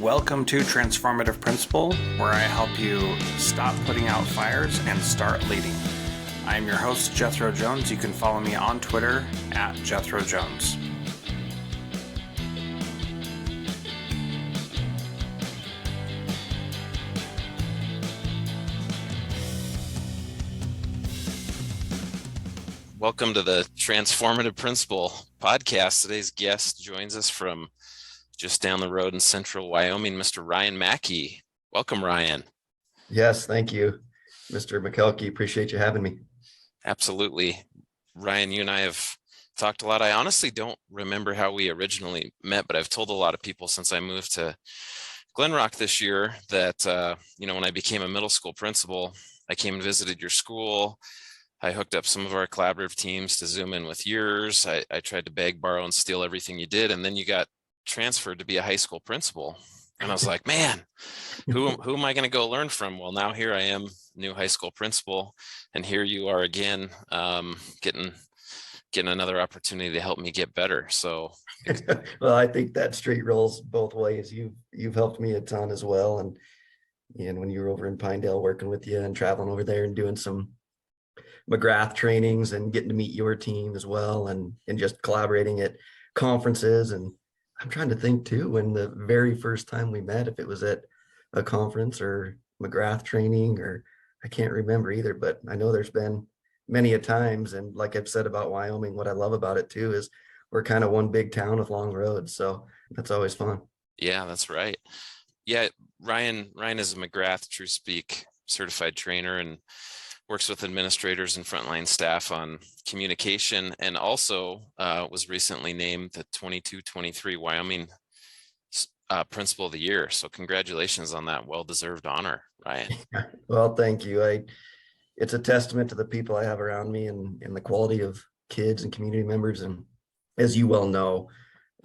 Welcome to Transformative Principal, where I help you stop putting out fires and start leading. I am your host, Jethro Jones. You can follow me on Twitter at Jethro Jones. Welcome to the Transformative Principal podcast. Today's guest joins us from just down the road in central Wyoming, Mr. Ryan Mackey. Welcome, Ryan. Yes, thank you, Mr. McKelkey. Appreciate you having me. Absolutely. Ryan, you and I have talked a lot. I honestly don't remember how we originally met, but I've told a lot of people since I moved to Glen Rock this year that, when I became a middle school principal, I came and visited your school. I hooked up some of our collaborative teams to Zoom in with yours. I tried to beg, borrow, and steal everything you did. And then you got transferred to be a high school principal. And I was like, man, who am I going to go learn from? Well, now here I am, new high school principal. And here you are again, getting another opportunity to help me get better. So, well, I think that street rolls both ways. You've helped me a ton as well. And when you were over in Pinedale working with you and traveling over there and doing some McGrath trainings and getting to meet your team as well, and just collaborating at conferences. And I'm trying to think too, when the very first time we met, if it was at a conference or McGrath training, or I can't remember either, but I know there's been many a times. And like I've said about Wyoming, what I love about it too is we're kind of one big town with long roads. So that's always fun. Yeah, that's right. Yeah, Ryan is a McGrath True Speak certified trainer and works with administrators and frontline staff on communication, and also was recently named the 22-23 Wyoming Principal of the Year. So congratulations on that well-deserved honor, Ryan. Well, thank you. It's a testament to the people I have around me and the quality of kids and community members. And as you well know,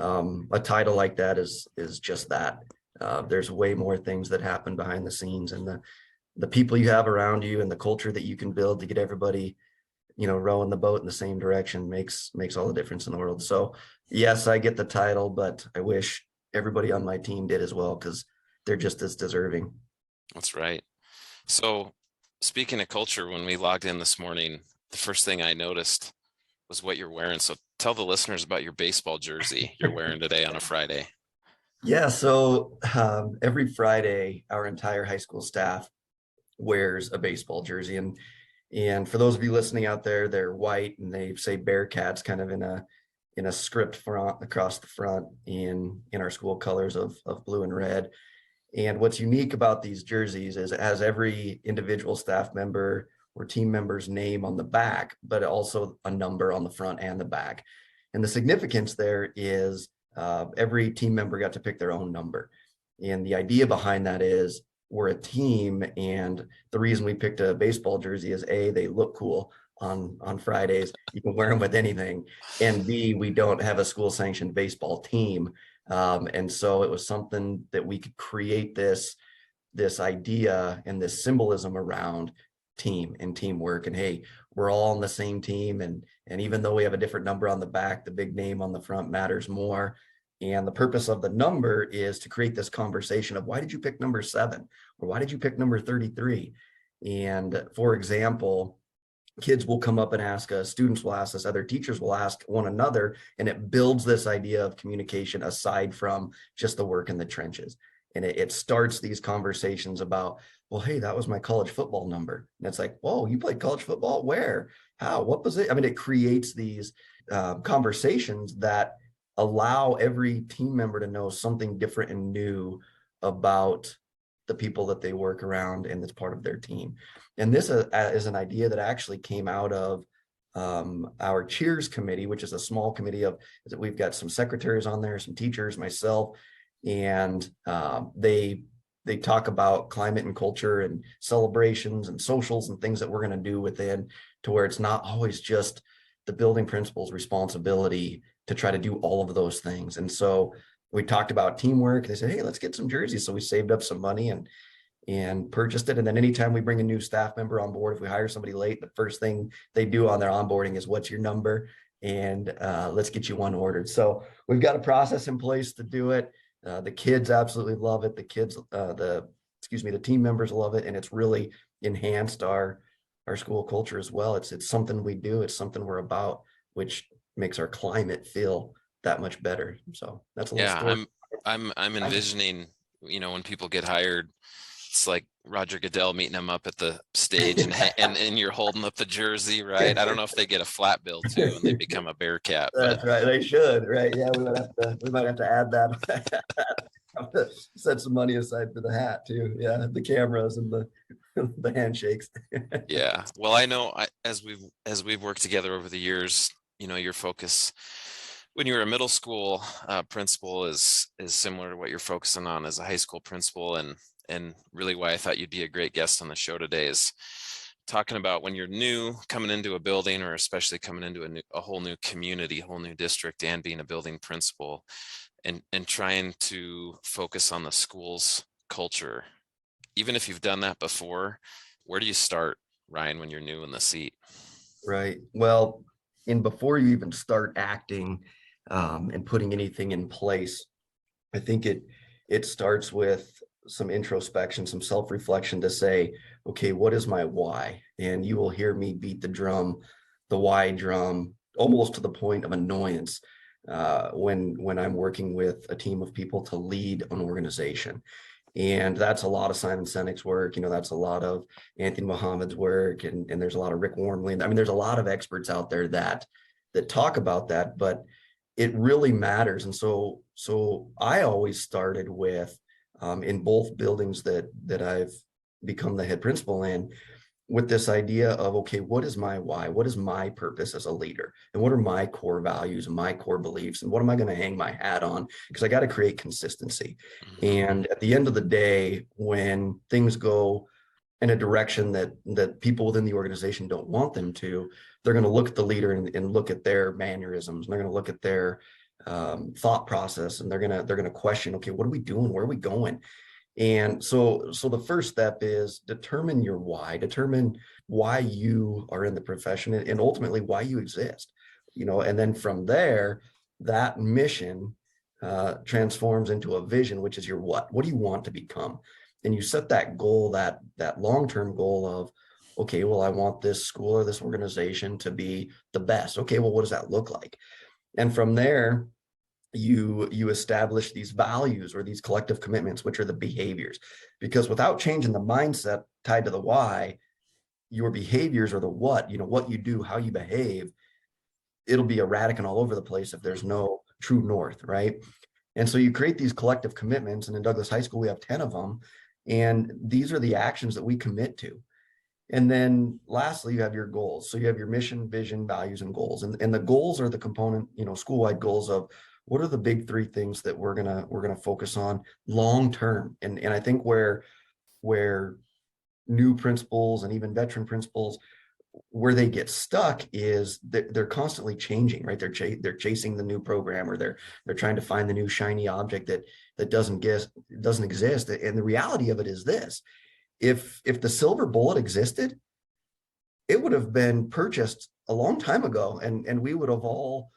a title like that is just that. There's way more things that happen behind the scenes, and the people you have around you and the culture that you can build to get everybody, rowing the boat in the same direction makes all the difference in the world. So yes, I get the title, but I wish everybody on my team did as well, because they're just as deserving. That's right. So speaking of culture, when we logged in this morning, the first thing I noticed was what you're wearing. So tell the listeners about your baseball jersey you're wearing today on a Friday. Yeah. So every Friday, our entire high school staff wears a baseball jersey, and for those of you listening out there, they're white and they say Bearcats kind of in a script front across the front in our school colors of blue and red. And what's unique about these jerseys is it has every individual staff member or team member's name on the back, but also a number on the front and the back. And the significance there is every team member got to pick their own number. And the idea behind that is we're a team, and the reason we picked a baseball jersey is A, they look cool on Fridays. You can wear them with anything. And B, we don't have a school sanctioned baseball team. And so it was something that we could create this idea and this symbolism around team and teamwork. And hey, we're all on the same team. And even though we have a different number on the back, the big name on the front matters more. And the purpose of the number is to create this conversation of, why did you pick number 7? Or why did you pick number 33? And for example, kids will come up and ask us, students will ask us, other teachers will ask one another, and it builds this idea of communication aside from just the work in the trenches. And it starts these conversations about, well, hey, that was my college football number. And it's like, whoa, you played college football? Where? How? What was it? I mean, it creates these conversations that allow every team member to know something different and new about the people that they work around and that's part of their team. And this is an idea that actually came out of our cheers committee, which is a small committee of, we've got some secretaries on there, some teachers, myself, and they talk about climate and culture and celebrations and socials and things that we're going to do within, to where it's not always just the building principal's responsibility to try to do all of those things. And so we talked about teamwork. They said, hey, let's get some jerseys. So we saved up some money and purchased it. And then anytime we bring a new staff member on board, if we hire somebody late, the first thing they do on their onboarding is, what's your number? And let's get you one ordered. So we've got a process in place to do it. The kids absolutely love it. The team members love it, and it's really enhanced our school culture as well. It's something we do. It's something we're about, which makes our climate feel that much better. So that's a little Yeah, story. I'm envisioning, when people get hired, it's like Roger Goodell meeting them up at the stage and you're holding up the jersey, right? I don't know if they get a flat bill too and they become a Bearcat, but That's right. They should, right? Yeah, we might have to add that. Set some money aside for the hat too. Yeah, the cameras and the handshakes. yeah. Well, I know as we've worked together over the years, your focus when you're a middle school principal is similar to what you're focusing on as a high school principal, and really why I thought you'd be a great guest on the show today is talking about when you're new coming into a building, or especially coming into a whole new community, whole new district, and being a building principal, and trying to focus on the school's culture. Even if you've done that before, where do you start, Ryan, when you're new in the seat? Right. Well, and before you even start acting and putting anything in place, I think it starts with some introspection, some self-reflection to say, okay, what is my why? And you will hear me beat the why drum, almost to the point of annoyance when I'm working with a team of people to lead an organization. And that's a lot of Simon Sinek's work. That's a lot of Anthony Muhammad's work, and there's a lot of Rick Wormley. I mean, there's a lot of experts out there that talk about that, but it really matters. And so I always started with in both buildings that I've become the head principal in, with this idea of, okay, what is my why? What is my purpose as a leader? And what are my core values and my core beliefs? And what am I going to hang my hat on? Because I got to create consistency. And at the end of the day, when things go in a direction that people within the organization don't want them to, they're going to look at the leader and look at their mannerisms. And they're going to look at their thought process, and they're going to question, okay, what are we doing? Where are we going? And so the first step is determine your why, determine why you are in the profession, and ultimately why you exist, and then from there, that mission transforms into a vision, which is your what do you want to become? And you set that goal, that long-term goal of, okay, well, I want this school or this organization to be the best. Okay, well, what does that look like? And from there, you establish these values or these collective commitments, which are the behaviors. Because without changing the mindset tied to the why, your behaviors, or the what you do, how you behave, it'll be erratic and all over the place if there's no true north, right? And so you create these collective commitments, and in Douglas High School we have 10 of them, and these are the actions that we commit to. And then lastly, you have your goals. So you have your mission, vision, values, and goals. And the goals are the component, school-wide goals of what are the big three things that we're gonna focus on long term. And I think where new principals and even veteran principals, where they get stuck is that they're constantly changing, right? They're chasing the new program, or they're trying to find the new shiny object that doesn't exist. And the reality of it is this: if the silver bullet existed, it would have been purchased a long time ago, and we would have all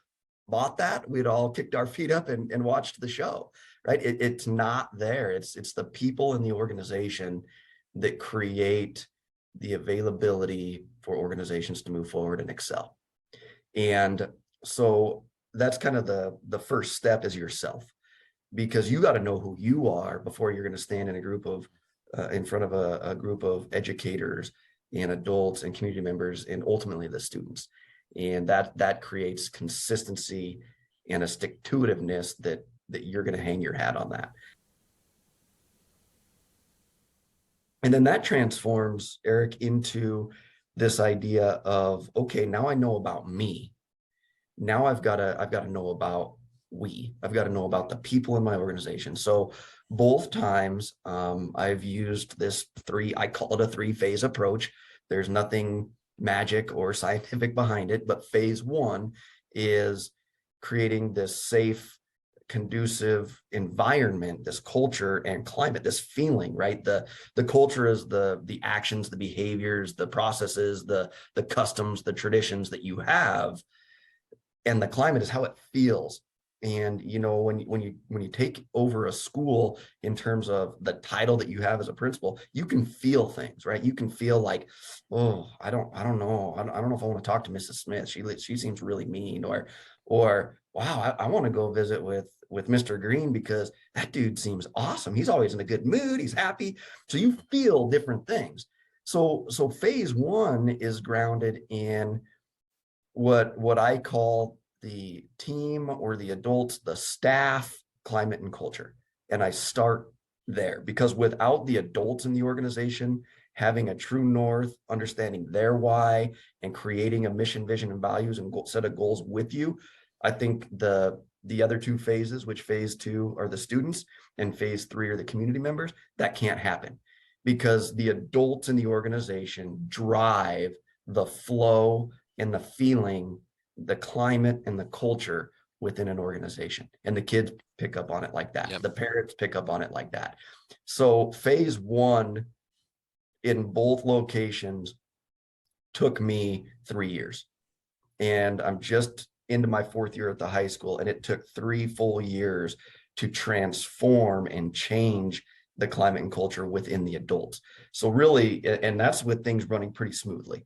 bought that. We'd all kicked our feet up and watched the show, right? It's not there. It's the people in the organization that create the availability for organizations to move forward and excel. And so that's kind of the first step, is yourself, because you got to know who you are before you're going to stand in a group of in front of a group of educators and adults and community members, and ultimately the students. And that creates consistency and a stick-to-itiveness that you're going to hang your hat on that. And then that transforms, Eric, into this idea of, okay, now I know about me. Now I've got to know about I've got to know about the people in my organization. So both times I've used this I call it a 3-phase approach. There's nothing magic or scientific behind it, but phase 1 is creating this safe, conducive environment, this culture and climate, this feeling, right? The culture is the actions, the behaviors, the processes, the customs, the traditions that you have. And the climate is how it feels And when you take over a school in terms of the title that you have as a principal, you can feel things, right? You can feel like, oh, I don't know. I don't know if I want to talk to Mrs. Smith. She seems really mean, or wow, I want to go visit with Mr. Green because that dude seems awesome. He's always in a good mood. He's happy. So you feel different things. So phase one is grounded in what I call the team or the adults, the staff, climate and culture. And I start there because without the adults in the organization having a true north, understanding their why, and creating a mission, vision, and values and set of goals with you, I think the other two phases, which phase two are the students and phase three are the community members, that can't happen because the adults in the organization drive the flow and the feeling, the climate and the culture within an organization. And the kids pick up on it like that. Yep. The parents pick up on it like that. So phase one in both locations took me 3 years. And I'm just into my 4th year at the high school. And it took 3 full years to transform and change the climate and culture within the adults. So really, and that's with things running pretty smoothly.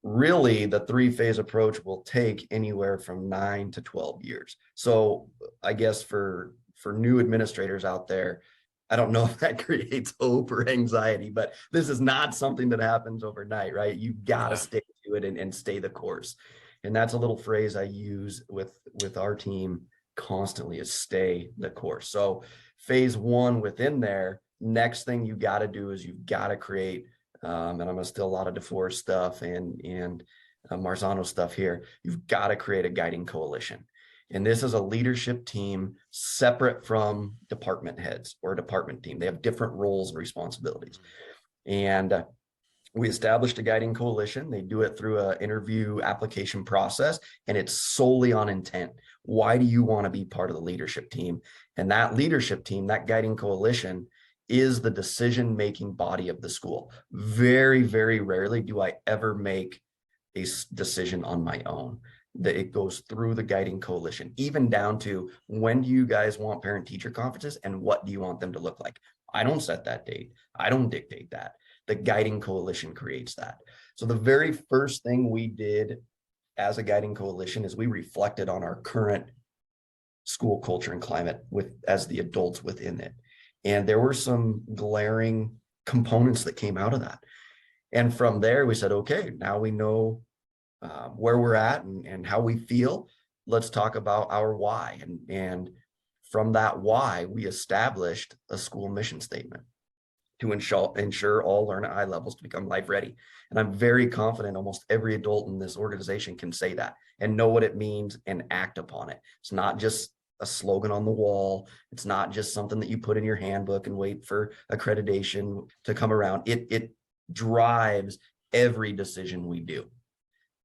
Really, the 3-phase approach will take anywhere from 9 to 12 years. So I guess for new administrators out there, I don't know if that creates hope or anxiety, but this is not something that happens overnight, right? You've got to stick to it and stay the course. And that's a little phrase I use with our team constantly, is stay the course. So phase one within there, next thing you got to do is you've got to create and I'm gonna steal a lot of DeForest stuff and Marzano stuff here. You've got to create a guiding coalition. And this is a leadership team separate from department heads or a department team. They have different roles and responsibilities. And we established a guiding coalition. They do it through an interview application process, and it's solely on intent. Why do you want to be part of the leadership team? And that leadership team, that guiding coalition, is the decision-making body of the school. Very, very rarely do I ever make a decision on my own. That it goes through the guiding coalition, even down to when do you guys want parent-teacher conferences and what do you want them to look like? I don't set that date. I don't dictate that. The guiding coalition creates that. So the very first thing we did as a guiding coalition is we reflected on our current school culture and climate as the adults within it. And there were some glaring components that came out of that. And from there, we said, okay, now we know where we're at and how we feel. Let's talk about our why. And from that why, we established a school mission statement to ensure all learn at high levels to become life ready. And I'm very confident almost every adult in this organization can say that and know what it means and act upon it. It's not just a slogan on the wall. It's not just something that you put in your handbook and wait for accreditation to come around. It drives every decision we do.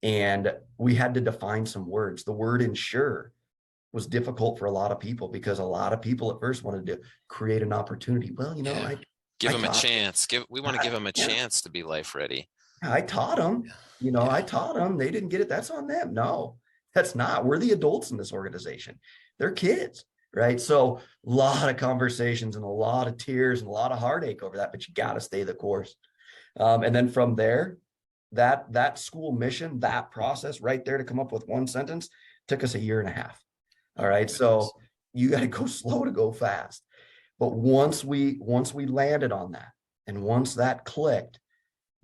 And we had to define some words. The word ensure was difficult for a lot of people because a lot of people at first wanted to create an opportunity. Well, give them a chance. We want to give them a chance to be life ready. I taught them, I taught them. They didn't get it. That's on them. No, that's not. We're the adults in this organization. They're kids, right? So a lot of conversations and a lot of tears and a lot of heartache over that, but you got to stay the course. And then from there, that school mission, that process right there to come up with one sentence took us 1.5 years. All right. So you got to go slow to go fast. But once we landed on that, and once that clicked,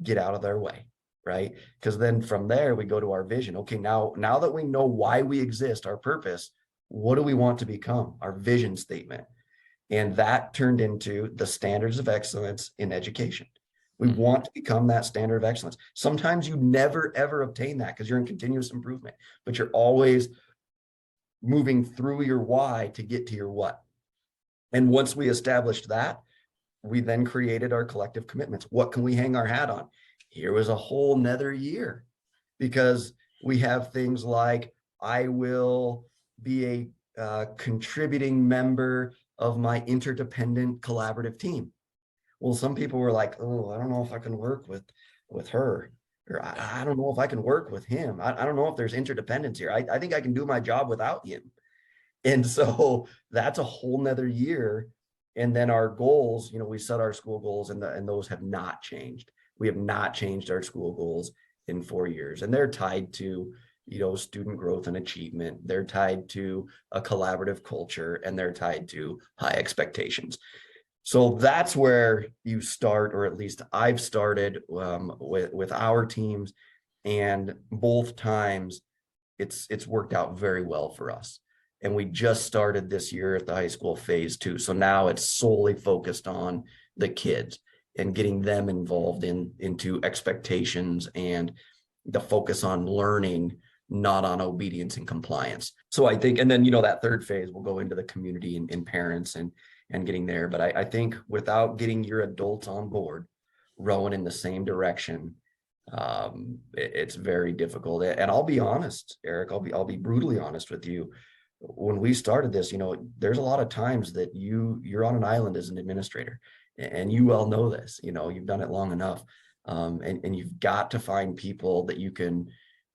get out of their way, right? Because then from there we go to our vision. Okay, now that we know why we exist, our purpose, what do we want to become? Our vision statement. And that turned into the standards of excellence in education. We want to become that standard of excellence. Sometimes you never, ever obtain that because you're in continuous improvement, but you're always moving through your why to get to your what. And once we established that, we then created our collective commitments. What can we hang our hat on? Here was a whole nother year because we have things like, I will be a contributing member of my interdependent collaborative team. Well, some people were like, oh, I don't know if I can work with her, or I don't know if I can work with him. I don't know if there's interdependence here. I think I can do my job without him. And so that's a whole nother year. And then our goals, we set our school goals, and those have not changed. We have not changed our school goals in 4 years. And they're tied to, student growth and achievement. They're tied to a collaborative culture, and they're tied to high expectations. So that's where you start, or at least I've started with our teams, and both times it's worked out very well for us. And we just started this year at the high school phase 2. So now it's solely focused on the kids and getting them involved into expectations and the focus on learning, not on obedience and compliance. So I think, and then, that third phase will go into the community and parents and getting there. But I think without getting your adults on board, rowing in the same direction, it's very difficult. And I'll be honest, Eric, I'll be brutally honest with you. When we started this, there's a lot of times that you're on an island as an administrator, and you well know this. You've done it long enough, and you've got to find people that you can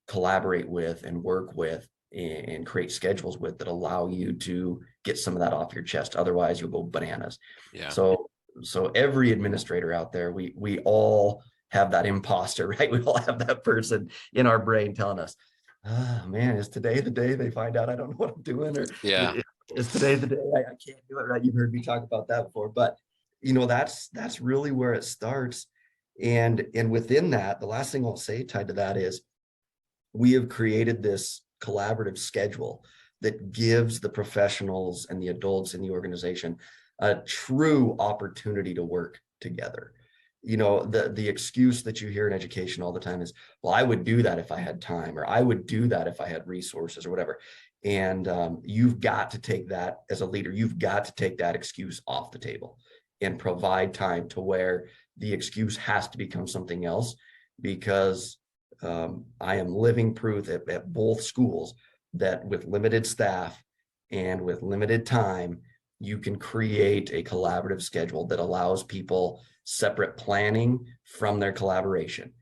collaborate with and work with and create schedules with that allow you to get some of that off your chest. Otherwise, you'll go bananas. Yeah. So every administrator out there, we all have that imposter, right? We all have that person in our brain telling us, man, is today the day they find out I don't know what I'm doing? Or Yeah. is today the day I can't do it, right? You've heard me talk about that before. But, that's really where it starts. And within that, the last thing I'll say tied to that is we have created this collaborative schedule that gives the professionals and the adults in the organization a true opportunity to work together. The excuse that you hear in education all the time is, well, I would do that if I had time, or I would do that if I had resources, or whatever. And you've got to take that as a leader. You've got to take that excuse off the table and provide time to where the excuse has to become something else. Because I am living proof at both schools that with limited staff and with limited time, you can create a collaborative schedule that allows people separate planning from their collaboration,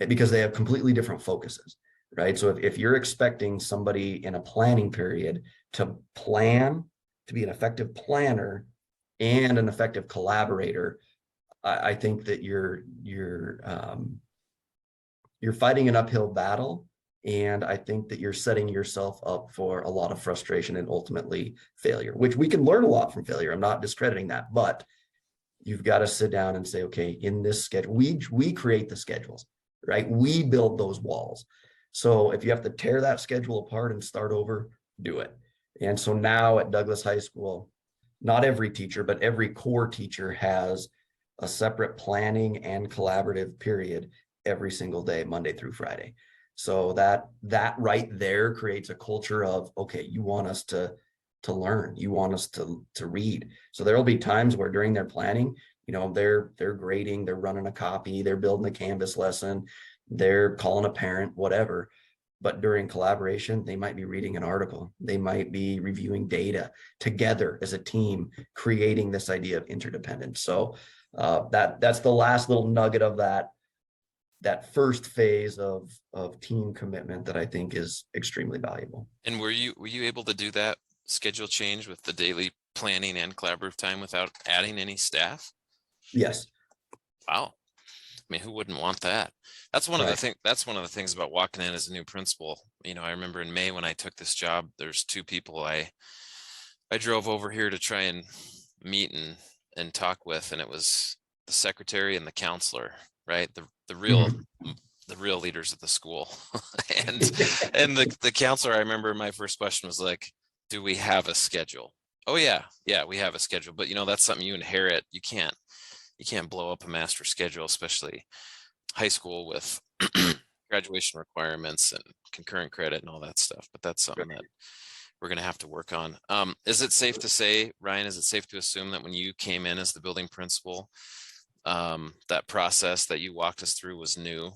because they have completely different focuses, right? So if you're expecting somebody in a planning period to plan, to be an effective planner and an effective collaborator, I think that you're fighting an uphill battle. And I think that you're setting yourself up for a lot of frustration and ultimately failure, which we can learn a lot from failure. I'm not discrediting that, but you've got to sit down and say, okay, in this schedule, we create the schedules, right? We build those walls. So if you have to tear that schedule apart and start over, do it. And so now at Douglas High School, not every teacher, but every core teacher has a separate planning and collaborative period every single day, Monday through Friday. So that right there creates a culture of, okay, you want us to learn, you want us to read. So there'll be times where during their planning, they're grading, they're running a copy, they're building a Canvas lesson, they're calling a parent, whatever. But during collaboration, they might be reading an article, they might be reviewing data together as a team, creating this idea of interdependence. So that's the last little nugget of that first phase of team commitment that I think is extremely valuable. And were you able to do that schedule change with the daily planning and collaborative time without adding any staff? Yes. Wow. I mean, who wouldn't want that? That's one Right. of the things about walking in as a new principal. I remember in May when I took this job, there's two people I drove over here to try and meet and talk with, and it was the secretary and the counselor, right? The real the real leaders of the school. and the counselor, I remember my first question was like, do we have a schedule? Oh yeah, we have a schedule, but that's something you inherit. You can't blow up a master schedule, especially high school with graduation requirements and concurrent credit and all that stuff. But that's something that we're going to have to work on. Is it safe to say, Ryan, is it safe to assume that when you came in as the building principal, that process that you walked us through was new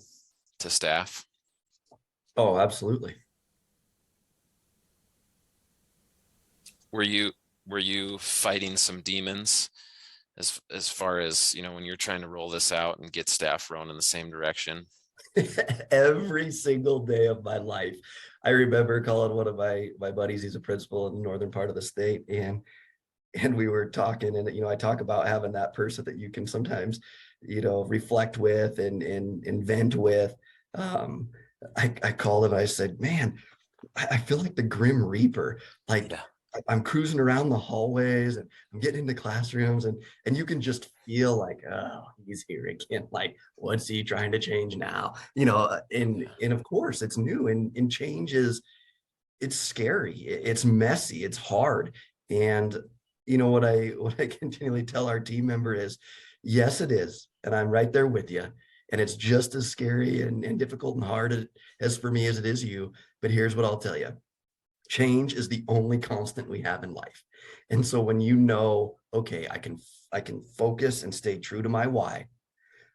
to staff? Oh, absolutely. Were you fighting some demons as far as, when you're trying to roll this out and get staff rowing in the same direction? Every single day of my life. I remember calling one of my buddies, he's a principal in the northern part of the state, and we were talking, and I talk about having that person that you can sometimes reflect with and vent with. um I called him, I said, man, I feel like the Grim Reaper. Like, Yeah. I'm cruising around the hallways and I'm getting into classrooms, and you can just feel like, oh, he's here again. Like, what's he trying to change now? And of course it's new, and change is, it's scary, it's messy, it's hard. And what I continually tell our team member is, yes, it is. And I'm right there with you. And it's just as scary and difficult and hard as for me as it is you. But here's what I'll tell you. Change is the only constant we have in life. And so when okay, I can focus and stay true to my why.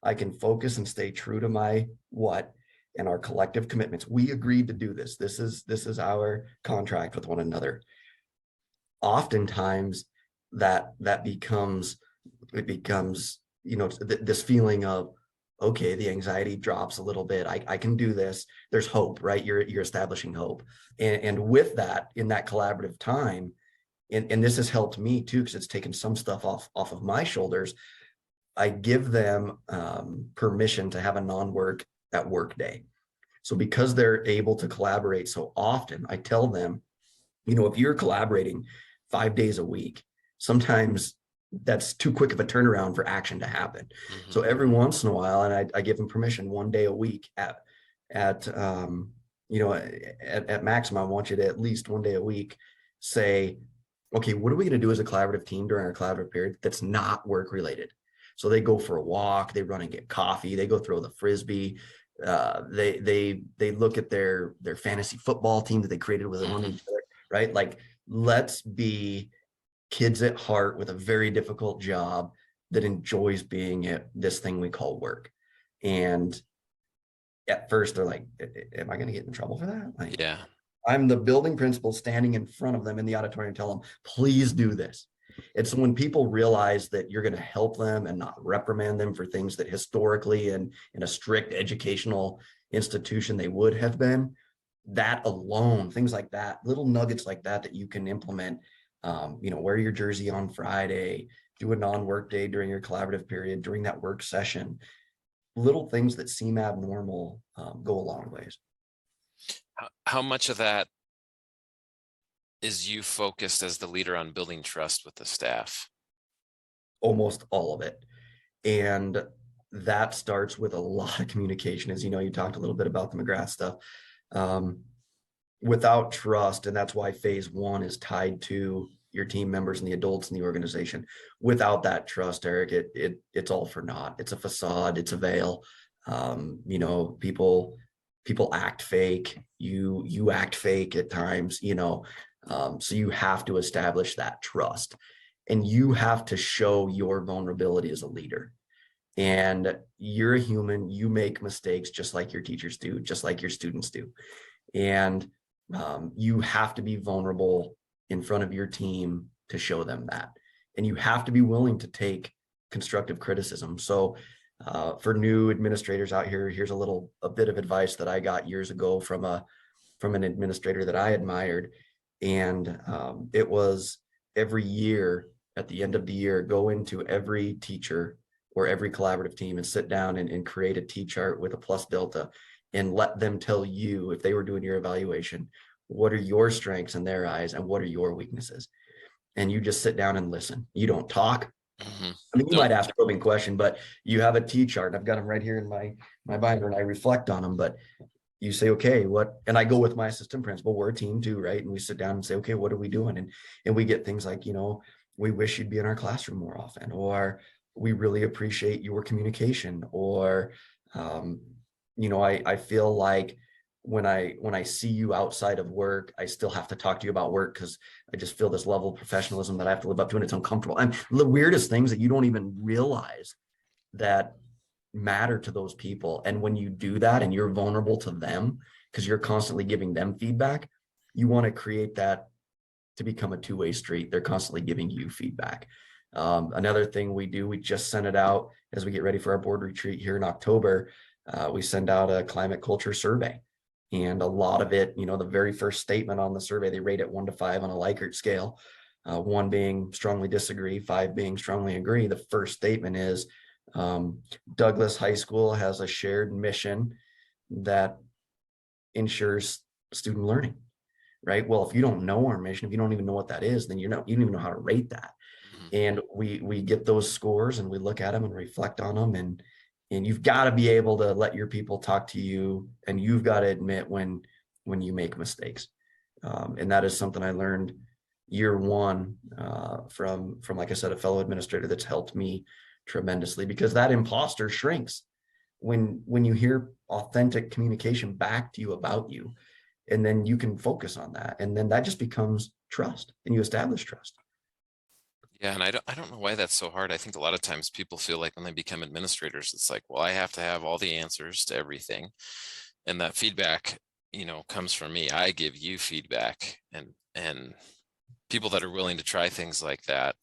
I can focus and stay true to my what, and our collective commitments. We agreed to do this. This is our contract with one another. Oftentimes that becomes, this feeling of, okay, the anxiety drops a little bit. I can do this. There's hope, right? You're establishing hope. And with that, in that collaborative time, and this has helped me too, because it's taken some stuff off of my shoulders. I give them permission to have a non-work at work day. So because they're able to collaborate so often, I tell them, if you're collaborating 5 days a week, sometimes that's too quick of a turnaround for action to happen. Mm-hmm. So every once in a while, and I give them permission, 1 day a week at maximum, I want you to at least 1 day a week say, okay, what are we going to do as a collaborative team during our collaborative period that's not work related? So they go for a walk, they run and get coffee, they go throw the Frisbee, they look at their fantasy football team that they created with one another, right? Like, let's be kids at heart with a very difficult job that enjoys being at this thing we call work. And at first they're like, am I going to get in trouble for that? Like, Yeah. I'm the building principal standing in front of them in the auditorium and tell them, please do this. It's when people realize that you're going to help them and not reprimand them for things that historically and in a strict educational institution they would have been. That alone, things like that, little nuggets like that you can implement. Wear your jersey on Friday, do a non-work day during your collaborative period, during that work session. Little things that seem abnormal go a long ways. How much of that is you focused as the leader on building trust with the staff? Almost all of it. And that starts with a lot of communication. As you talked a little bit about the McGrath stuff. Without trust, and that's why phase one is tied to your team members and the adults in the organization. Without that trust, Eric, it's all for naught. It's a facade, it's a veil. People act fake. You act fake at times, so you have to establish that trust, and you have to show your vulnerability as a leader. And you're a human, you make mistakes just like your teachers do, just like your students do. And you have to be vulnerable in front of your team to show them that. And you have to be willing to take constructive criticism. So for new administrators out here, here's a bit of advice that I got years ago from an administrator that I admired. And it was, every year at the end of the year, go into every teacher or every collaborative team and sit down and create a T-chart with a plus delta, and let them tell you, if they were doing your evaluation, what are your strengths in their eyes and what are your weaknesses. And you just sit down and listen. You don't talk. Mm-hmm. I mean, you might ask a probing question, but you have a T-chart. I've got them right here in my binder, and I reflect on them. But you say, okay, what? And I go with my assistant principal. We're a team too, right? And we sit down and say, okay, what are we doing? And we get things like, we wish you'd be in our classroom more often, or we really appreciate your communication, or I feel like when I see you outside of work, I still have to talk to you about work because I just feel this level of professionalism that I have to live up to, and it's uncomfortable. And the weirdest things that you don't even realize that matter to those people. And when you do that and you're vulnerable to them because you're constantly giving them feedback, you want to create that to become a two-way street. They're constantly giving you feedback. Another thing we do, we just sent it out as we get ready for our board retreat here in October. We send out a climate culture survey. And a lot of it, the very first statement on the survey, they rate it 1 to 5 on a Likert scale, 1 being strongly disagree, 5 being strongly agree. The first statement is Douglas High School has a shared mission that ensures student learning, right? Well, if you don't know our mission, if you don't even know what that is, then you don't even know how to rate that. And we get those scores and we look at them and reflect on them, and you've got to be able to let your people talk to you, and you've got to admit when you make mistakes. And that is something I learned year one from like I said, a fellow administrator that's helped me tremendously, because that imposter shrinks when you hear authentic communication back to you about you, and then you can focus on that, and then that just becomes trust, and you establish trust. Yeah, and I don't know why that's so hard. I think a lot of times people feel like when they become administrators, it's like, well, I have to have all the answers to everything. And that feedback, comes from me. I give you feedback, and people that are willing to try things like that,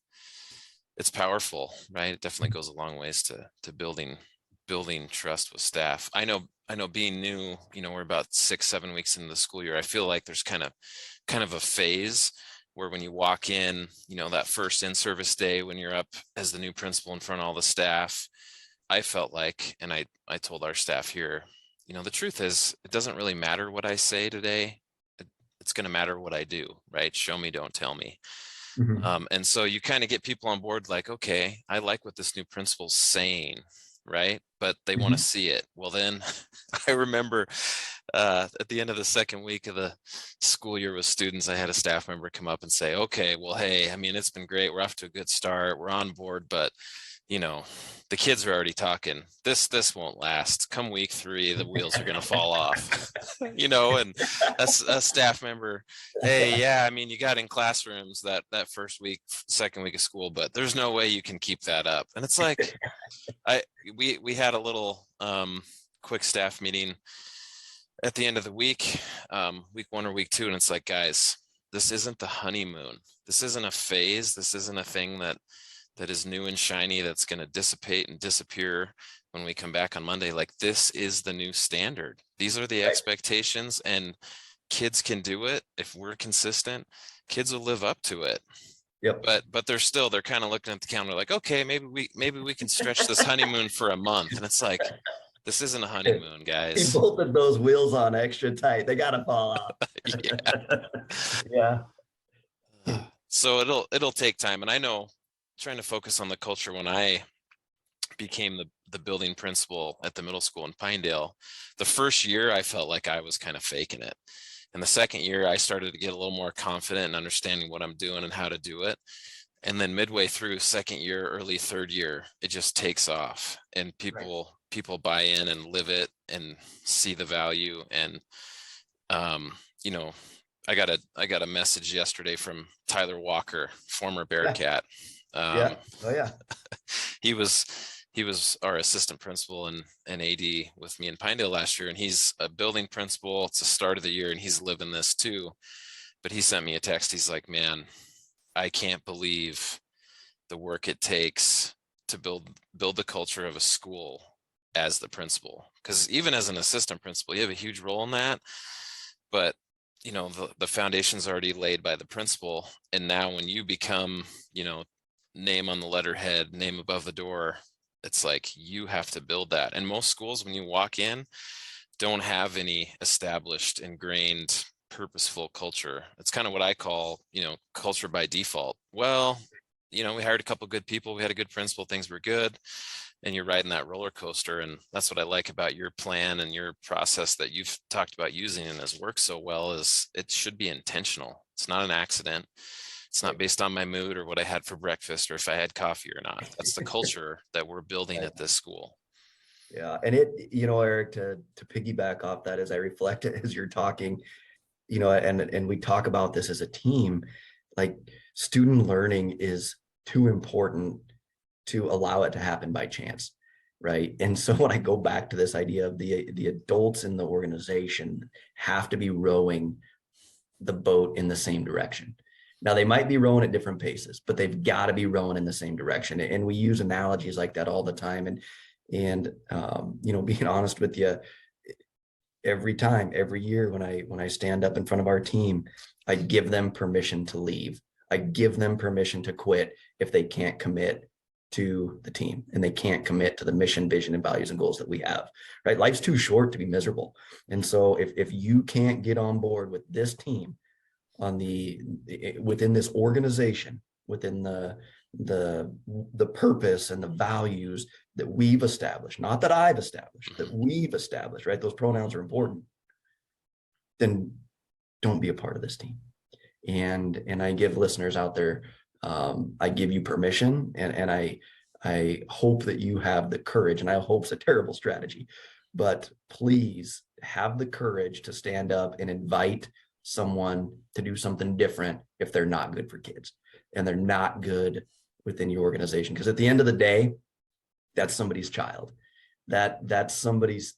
it's powerful, right? It definitely goes a long ways to building trust with staff. I know being new, we're about 6-7 weeks into the school year. I feel like there's kind of a phase where when you walk in, that first in-service day when you're up as the new principal in front of all the staff, I felt like, and I told our staff here, the truth is, it doesn't really matter what I say today. It's going to matter what I do, right? Show me, don't tell me. And so you kind of get people on board like, okay, I like what this new principal's saying, right? But they want to see it. Well, then I remember at the end of the second week of the school year with students, I had a staff member come up and say, okay, well, hey, I mean, it's been great. We're off to a good start. We're on board, but the kids are already talking. This won't last. Come week 3, the wheels are going to fall off, and a staff member, hey, yeah, I mean, you got in classrooms that first week, second week of school, but there's no way you can keep that up. And it's like, we had a little quick staff meeting at the end of the week, week 1 or week 2. And it's like, guys, this isn't the honeymoon. This isn't a phase. This isn't a thing that is new and shiny that's going to dissipate and disappear when we come back on Monday. Like, this is the new standard. These are the expectations, and kids can do it. If we're consistent, kids will live up to it. Yep. But they're kind of looking at the calendar like, okay, maybe we can stretch this honeymoon for a month. And it's like, this isn't a honeymoon, guys. He bolted those wheels on extra tight. They got to fall off. Yeah. So it'll take time. And I know, trying to focus on the culture, when I became the building principal at the middle school in Pinedale, the first year I felt like I was kind of faking it. And the second year I started to get a little more confident in understanding what I'm doing and how to do it. And then midway through second year, early third year, it just takes off, and people buy in and live it and see the value. And I got a message yesterday from Tyler Walker, former Bearcat. Oh yeah. He was our assistant principal and AD with me in Pinedale last year, and he's a building principal. It's the start of the year, and he's living this too. But he sent me a text. He's like, man, I can't believe the work it takes to build the culture of a school as the principal. Because even as an assistant principal, you have a huge role in that. But the foundation's already laid by the principal. And now when you become, name on the letterhead, name above the door, it's like you have to build that. And most schools, when you walk in, don't have any established, ingrained, purposeful culture. It's kind of what I call, culture by default. Well, we hired a couple of good people. We had a good principal. Things were good. And you're riding that roller coaster. And that's what I like about your plan and your process that you've talked about using and has worked so well, is it should be intentional. It's not an accident. It's not based on my mood or what I had for breakfast or if I had coffee or not. That's the culture that we're building at this school. Yeah. And Eric, to piggyback off that, as I reflect as you're talking, and we talk about this as a team, like, student learning is too important to allow it to happen by chance. Right. And so when I go back to this idea of the adults in the organization have to be rowing the boat in the same direction. Now, they might be rowing at different paces, but they've got to be rowing in the same direction. And we use analogies like that all the time. And And, being honest with you, every year when I stand up in front of our team, I give them permission to leave. I give them permission to quit if they can't commit to the team and they can't commit to the mission, vision, and values and goals that we have, right? Life's too short to be miserable. And so if you can't get on board with this team within this organization, within the purpose and the values that we've established, not that I've established, that we've established, right? Those pronouns are important. Then don't be a part of this team. And I give listeners out there, I give you permission, and I hope that you have the courage, and I hope it's a terrible strategy, but please have the courage to stand up and invite someone to do something different if they're not good for kids and they're not good within your organization. Because at the end of the day, that's somebody's child. That's somebody's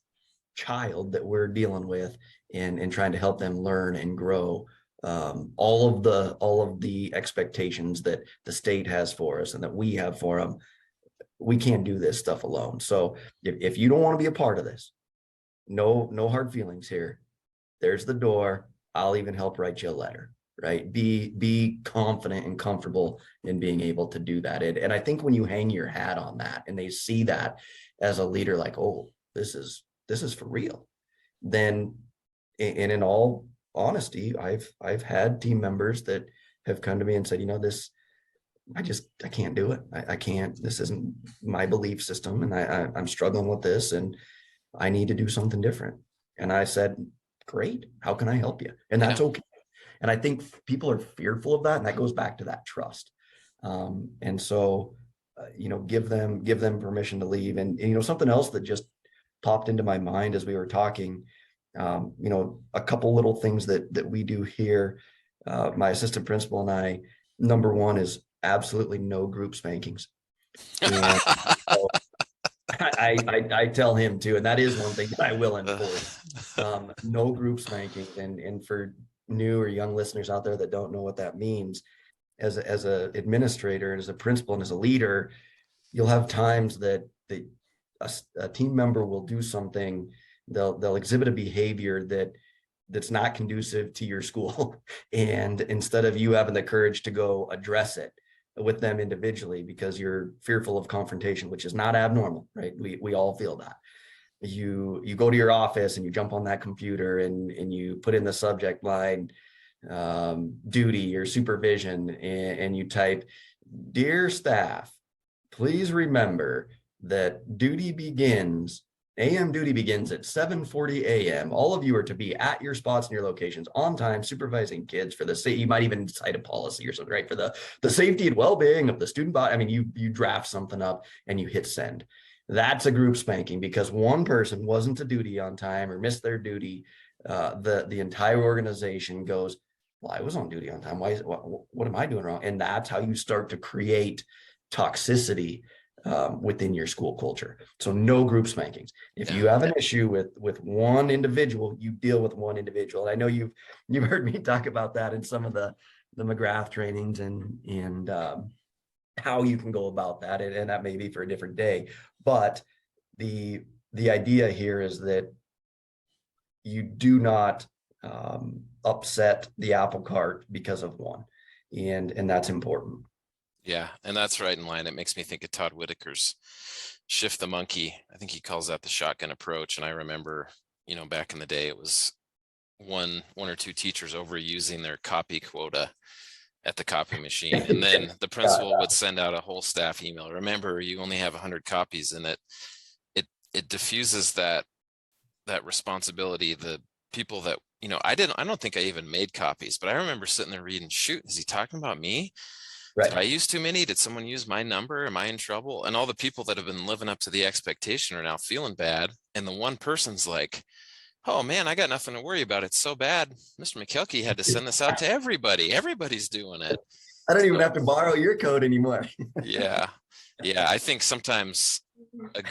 child that we're dealing with and trying to help them learn and grow. All of the expectations that the state has for us and that we have for them, we can't do this stuff alone. So if you don't want to be a part of this, no hard feelings here. There's the door. I'll even help write you a letter, right? Be confident and comfortable in being able to do that. And I think when you hang your hat on that and they see that as a leader, like, oh, this is for real, then, and in all honesty, I've had team members that have come to me and said, I can't do it. I can't, this isn't my belief system. And I'm struggling with this and I need to do something different. And I said, great, how can I help you? And that's okay. And I think people are fearful of that. And that goes back to that trust. And so, give them permission to leave. And something else that just popped into my mind as we were talking, a couple little things that we do here. My assistant principal and I, number one is absolutely no group spankings. And so I tell him too, and that is one thing that I will enforce. No group spankings. And for new or young listeners out there that don't know what that means, as a administrator and as a principal and as a leader, you'll have times that a team member will do something, they'll exhibit a behavior that's not conducive to your school. And instead of you having the courage to go address it with them individually because you're fearful of confrontation, which is not abnormal, right? We all feel that. You go to your office and you jump on that computer and you put in the subject line, duty or supervision, and you type, "Dear staff, please remember that AM duty begins at 7:40 a.m. All of you are to be at your spots and your locations on time, supervising kids for the safety." You might even cite a policy or something, right? For the safety and well-being of the student body. I mean, you draft something up and you hit send. That's a group spanking because one person wasn't to duty on time or missed their duty. The entire organization goes, "Well, I was on duty on time. What am I doing wrong?" And that's how you start to create toxicity within your school culture. So no group spankings. If you have an issue with one individual, you deal with one individual. And I know you've heard me talk about that in some of the McGrath trainings and how you can go about that. And that may be for a different day. But the idea here is that you do not upset the apple cart because of one. And that's important. Yeah, and that's right in line. It makes me think of Todd Whitaker's Shift the Monkey. I think he calls that the shotgun approach. And I remember, back in the day, it was one or two teachers overusing their copy quota at the copy machine. And then the principal would send out a whole staff email. Remember, you only have 100 copies, and it diffuses that responsibility. The people that, I don't think I even made copies, but I remember sitting there reading, shoot, is he talking about me? Right. Did I use too many? Did someone use my number? Am I in trouble? And all the people that have been living up to the expectation are now feeling bad. And the one person's like, oh man, I got nothing to worry about. It's so bad. Mr. McKelkey had to send this out to everybody. Everybody's doing it. I don't even have to borrow your code anymore. Yeah. I think sometimes a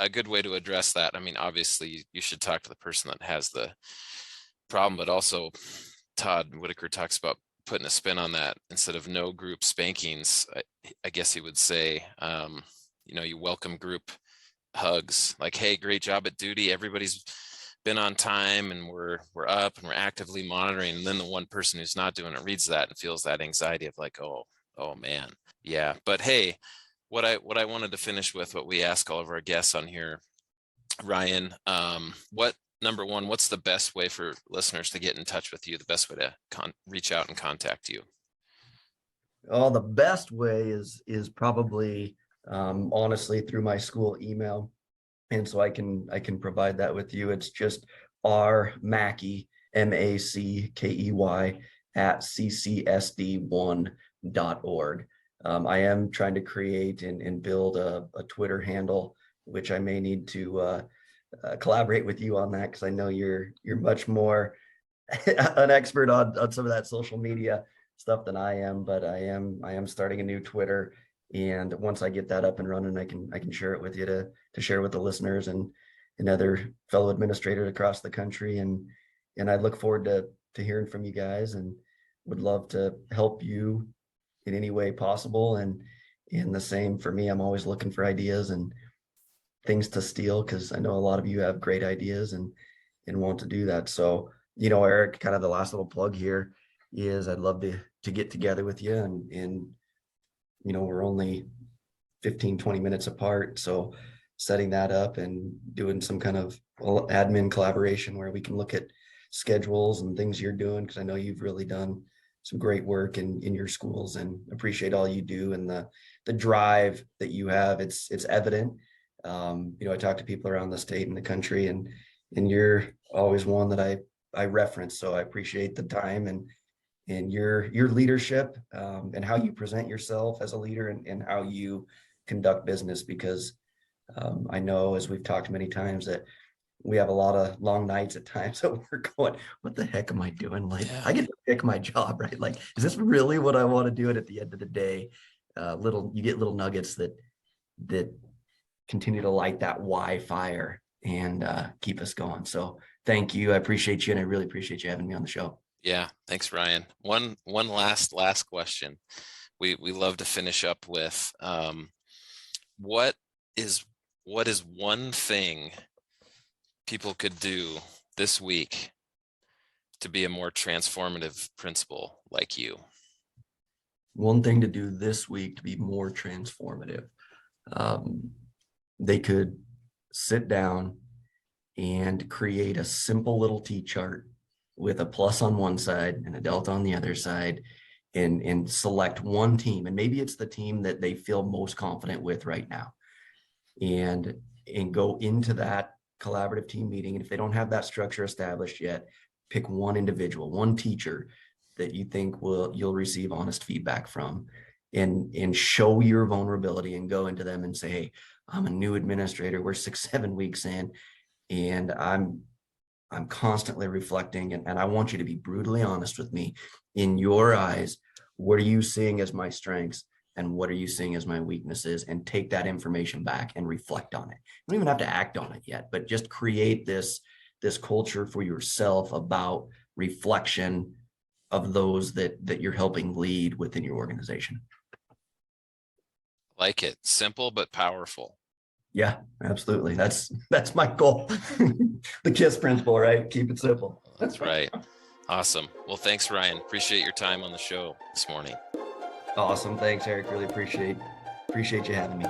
good way to address that. I mean, obviously you should talk to the person that has the problem, but also Todd Whitaker talks about putting a spin on that. Instead of no group spankings, I guess he would say, you welcome group hugs, like, hey, great job at duty. Everybody's been on time and we're up and we're actively monitoring. And then the one person who's not doing it reads that and feels that anxiety of like, oh man. Yeah. But hey, what I wanted to finish with, what we ask all of our guests on here, Ryan, number one, what's the best way for listeners to get in touch with you? The best way to reach out and contact you? Oh, the best way is probably honestly through my school email. And so I can provide that with you. It's just Mackey, Mackey at ccsd1.org. I am trying to create and build a Twitter handle, which I may need to collaborate with you on that, because I know you're much more an expert on some of that social media stuff than I am. But I am starting a new Twitter. And once I get that up and running, I can share it with you to share with the listeners and other fellow administrators across the country. And I look forward to hearing from you guys, and would love to help you in any way possible. And the same for me, I'm always looking for ideas and things to steal, because I know a lot of you have great ideas and want to do that. So, Eric, kind of the last little plug here is I'd love to get together with you, and we're only 15-20 minutes apart. So setting that up and doing some kind of admin collaboration where we can look at schedules and things you're doing, because I know you've really done some great work in your schools, and appreciate all you do and the drive that you have. It's evident. I talk to people around the state and the country, and you're always one that I reference. So I appreciate the time and your leadership, and how you present yourself as a leader, and how you conduct business, because I know, as we've talked many times, that we have a lot of long nights at times that we're going, what the heck am I doing? Like, I get to pick my job, right? Like, is this really what I want to do? And at the end of the day, you get little nuggets that continue to light that why fire and keep us going. So thank you. I appreciate you. And I really appreciate you having me on the show. Yeah. Thanks, Ryan. One last question. We love to finish up with, what is one thing people could do this week to be a more transformative principal like you? One thing to do this week to be more transformative. They could sit down and create a simple little T-chart with a plus on one side and a delta on the other side, and select one team. And maybe it's the team that they feel most confident with right now, and go into that collaborative team meeting. And if they don't have that structure established yet, pick one individual, one teacher that you think you'll receive honest feedback from, and show your vulnerability, and go into them and say, hey, I'm a new administrator. We're 6-7 weeks in, and I'm constantly reflecting, and I want you to be brutally honest with me. In your eyes, what are you seeing as my strengths, and what are you seeing as my weaknesses? And take that information back and reflect on it. You don't even have to act on it yet, but just create this culture for yourself about reflection of those that you're helping lead within your organization. Like it. Simple but powerful. Yeah, absolutely. That's my goal. The KISS principle, right? Keep it simple. That's right. Awesome. Well, thanks, Ryan. Appreciate your time on the show this morning. Awesome. Thanks, Eric. Really appreciate you having me.